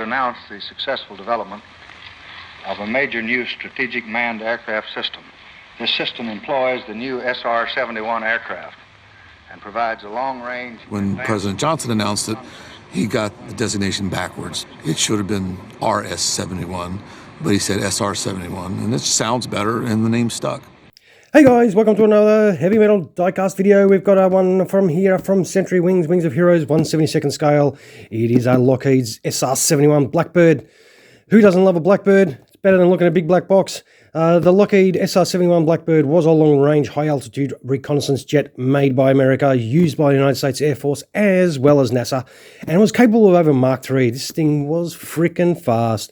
to announce the successful development of a major new strategic manned aircraft system. This system employs the new SR-71 aircraft and provides a long-range... When President Johnson announced it, he got the designation backwards. It should have been RS-71, but he said SR-71, and it sounds better, and the name stuck. Hey guys, welcome to another heavy metal diecast video. We've got one from here from Century Wings, Wings of Heroes, 1/72 scale. It is a Lockheed's SR-71 Blackbird. Who doesn't love a Blackbird? It's better than looking at a big black box. The Lockheed SR-71 Blackbird was a long-range, high-altitude reconnaissance jet made by America, used by the United States Air Force as well as NASA, and was capable of over Mach 3. This thing was freaking fast.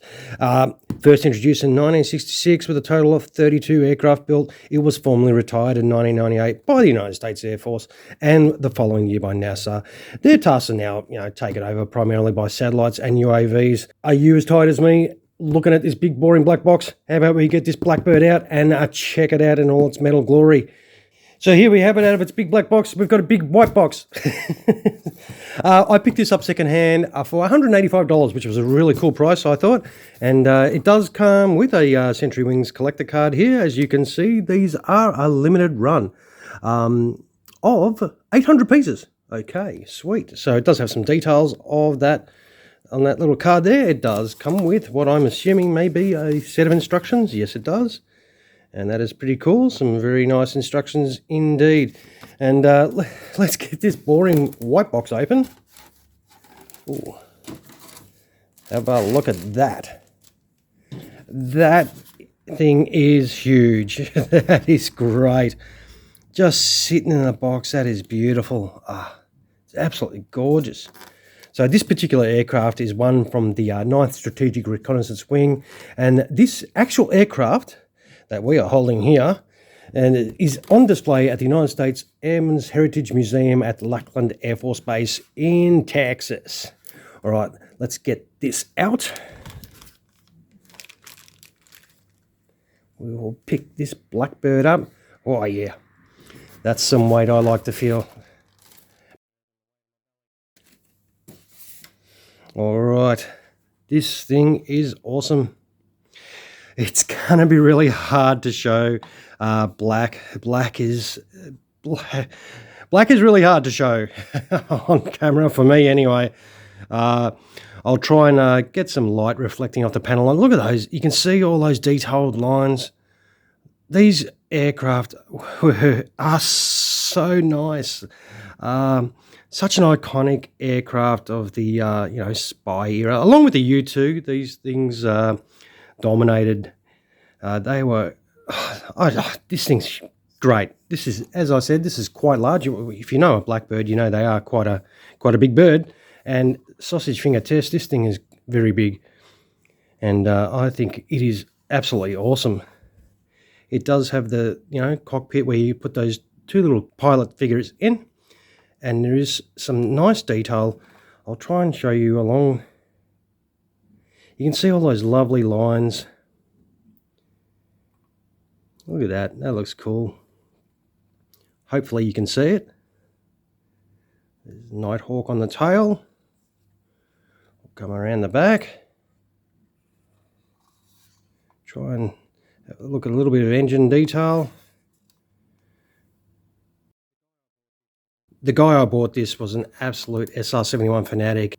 First introduced in 1966 with a total of 32 aircraft built. It was formally retired in 1998 by the United States Air Force and the following year by NASA. Their tasks are now, taken over primarily by satellites and UAVs. Are you as tired as me looking at this big boring black box? How about we get this Blackbird out and check it out in all its metal glory. So here we have it out of its big black box. We've got a big white box. I picked this up secondhand for $185, which was a really cool price, I thought. And it does come with a Century Wings collector card here. As you can see, these are a limited run of 800 pieces. Okay, sweet. So it does have some details of that. On that little card there, it does come with what I'm assuming may be a set of instructions. Yes, it does. And that is pretty cool. Some very nice instructions indeed. And let's get this boring white box open. Ooh. How about a look at that? That thing is huge. That is great. Just sitting in a box, that is beautiful. It's absolutely gorgeous. So this particular aircraft is one from the 9th Strategic Reconnaissance Wing, and this actual aircraft that we are holding here and is on display at the United States Airman Heritage Museum at Lackland Air Force Base in Texas. All right, let's get this out. We will pick this Blackbird up. Oh yeah, that's some weight I like to feel. All right, this thing is awesome. It's gonna be really hard to show. Black is really hard to show on camera for me anyway. I'll try and get some light reflecting off the panel. And look at those. You can see all those detailed lines. These aircraft are so nice. Such an iconic aircraft of the spy era, along with the U-2. These things dominated. They were. This thing's great. This is, as I said, this is quite large. If you know a Blackbird, you know they are quite a big bird. And sausage finger test, this thing is very big, and I think it is absolutely awesome. It does have the cockpit where you put those two little pilot figures in. And there is some nice detail. I'll try and show you along. You can see all those lovely lines. Look at that. That looks cool. Hopefully you can see it. There's Nighthawk on the tail. We'll come around the back. Try and look at a little bit of engine detail. The guy I bought this was an absolute SR-71 fanatic.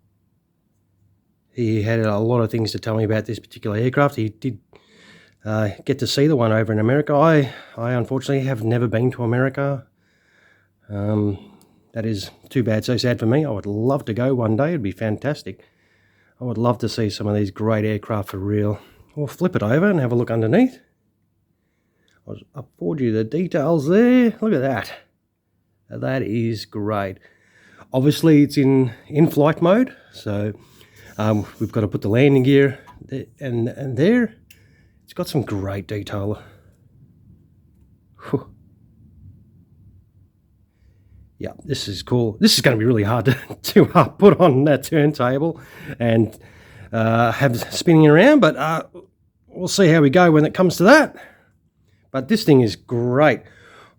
He had a lot of things to tell me about this particular aircraft. He did get to see the one over in America. I unfortunately have never been to America. That is too bad, so sad for me. I would love to go one day. It'd be fantastic. I would love to see some of these great aircraft for real. We'll flip it over and have a look underneath. I'll afford you the details there. Look at that. That is great. Obviously, it's in flight mode, so we've got to put the landing gear there, and there. It's got some great detail. Whew. Yeah, this is cool. This is going to be really hard to put on that turntable and have spinning around, but we'll see how we go when it comes to that. But this thing is great.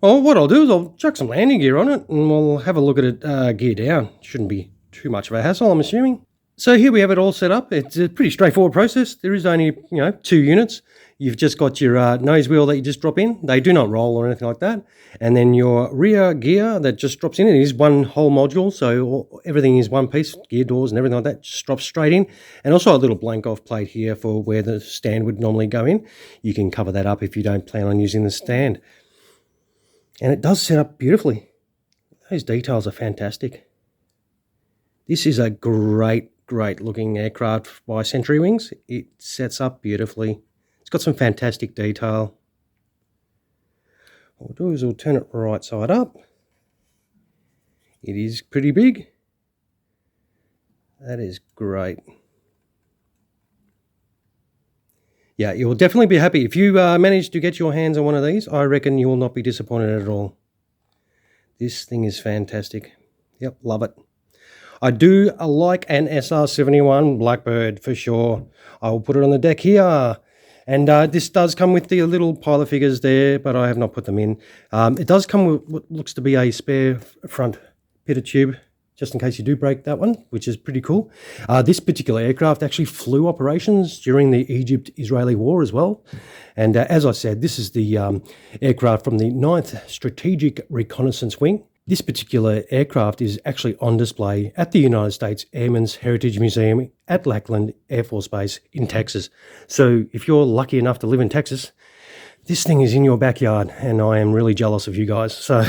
Well, what I'll do is I'll chuck some landing gear on it and we'll have a look at it gear down. Shouldn't be too much of a hassle, I'm assuming. So here we have it all set up. It's a pretty straightforward process. There is only, 2 units. You've just got your nose wheel that you just drop in. They do not roll or anything like that. And then your rear gear that just drops in. It is one whole module, so everything is one piece, gear doors and everything like that just drops straight in. And also a little blank off plate here for where the stand would normally go in. You can cover that up if you don't plan on using the stand. And it does set up beautifully. Those details are fantastic. This is a great looking aircraft by Century Wings. It sets up beautifully. It's got some fantastic detail. What we'll do is we'll turn it right side up. It is pretty big. That is great. Yeah, you'll definitely be happy. If you manage to get your hands on one of these, I reckon you will not be disappointed at all. This thing is fantastic. Yep, love it. I do like an SR-71 Blackbird for sure. I will put it on the deck here. And this does come with the little pile of figures there, but I have not put them in. It does come with what looks to be a spare front pitot tube, just in case you do break that one, which is pretty cool. This particular aircraft actually flew operations during the Egypt-Israeli war as well. And as I said, this is the aircraft from the 9th Strategic Reconnaissance Wing. This particular aircraft is actually on display at the United States Airman Heritage Museum at Lackland Air Force Base in Texas. So if you're lucky enough to live in Texas, this thing is in your backyard, and I am really jealous of you guys. So,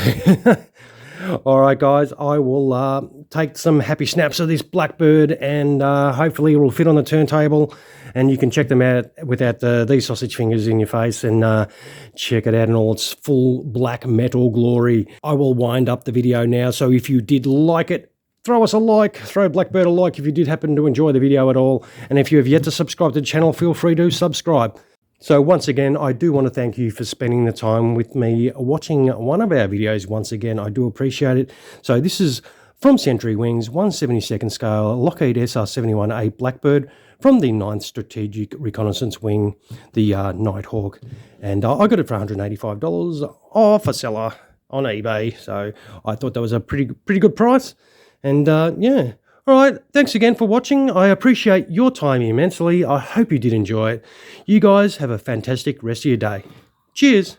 all right, guys, I will take some happy snaps of this Blackbird, and hopefully it will fit on the turntable, and you can check them out without these sausage fingers in your face, and check it out in all its full black metal glory. I will wind up the video now, so if you did like it, throw us a like, throw Blackbird a like if you did happen to enjoy the video at all, and if you have yet to subscribe to the channel, feel free to subscribe. So once again, I do want to thank you for spending the time with me watching one of our videos. Once again, I do appreciate it. So this is from Century Wings, 1/72nd scale, Lockheed SR-71A Blackbird from the 9th Strategic Reconnaissance Wing, the Nighthawk. And I got it for $185 off a seller on eBay. So I thought that was a pretty good price. And yeah. All right, thanks again for watching. I appreciate your time immensely. I hope you did enjoy it. You guys have a fantastic rest of your day. Cheers.